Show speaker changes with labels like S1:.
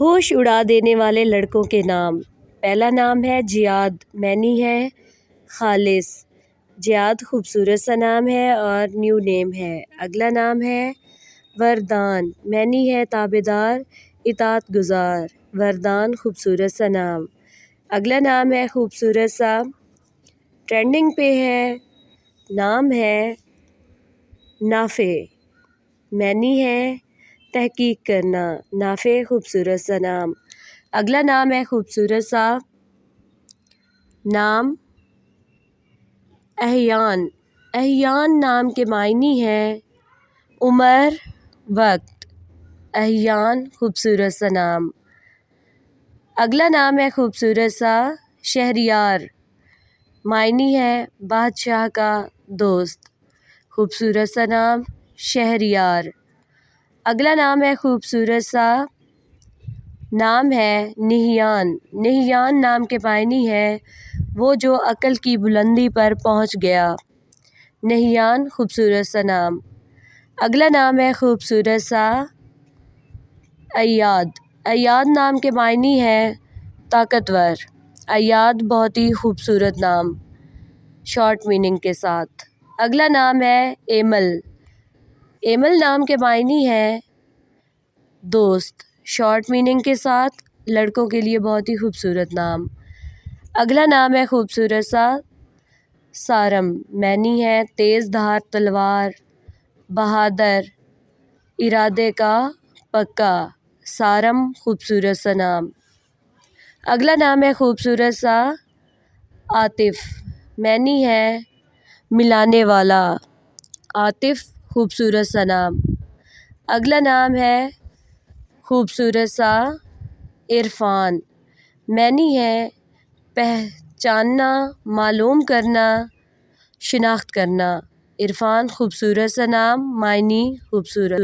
S1: ہوش اڑا دینے والے لڑکوں کے نام۔ پہلا نام ہے جیاد، معنی ہے خالص۔ جیاد خوبصورت سا نام ہے اور نیو نیم ہے۔ اگلا نام ہے وردان، معنی ہے تابعدار، اطاعت گزار۔ وردان خوبصورت سا نام۔ اگلا نام ہے خوبصورت سا، ٹرینڈنگ پہ ہے، نام ہے نافع، معنی ہے تحقیق کرنا۔ نافع خوبصورت سا نام۔ اگلا نام ہے خوبصورت سا نام احیان۔ احیان نام کے معنی ہے عمر، وقت۔ احیان خوبصورت سا نام۔ اگلا نام ہے خوبصورت سا شہریار، معنی ہے بادشاہ کا دوست۔ خوبصورت سا نام شہریار۔ اگلا نام ہے خوبصورت سا نام ہے نہیان۔ نہیان نام کے معنی ہے وہ جو عقل کی بلندی پر پہنچ گیا۔ نہیان خوبصورت سا نام۔ اگلا نام ہے خوبصورت سا ایاد۔ ایاد نام کے معنی ہے طاقتور۔ ایاد بہت ہی خوبصورت نام، شارٹ میننگ کے ساتھ۔ اگلا نام ہے ایمل۔ ایمل نام کے معنی ہے دوست، شارٹ میننگ کے ساتھ، لڑکوں کے لیے بہت ہی خوبصورت نام۔ اگلا نام ہے خوبصورت سا سارم، معنی ہے تیز دھار تلوار، بہادر، ارادے کا پکا۔ سارم خوبصورت سا نام۔ اگلا نام ہے خوبصورت سا عاطف، معنی ہے ملانے والا۔ عاطف خوبصورت سا نام۔ اگلا نام ہے خوبصورت سا عرفان، معنی ہے پہچاننا، معلوم کرنا، شناخت کرنا۔ عرفان خوبصورت سا نام، معنی خوبصورت۔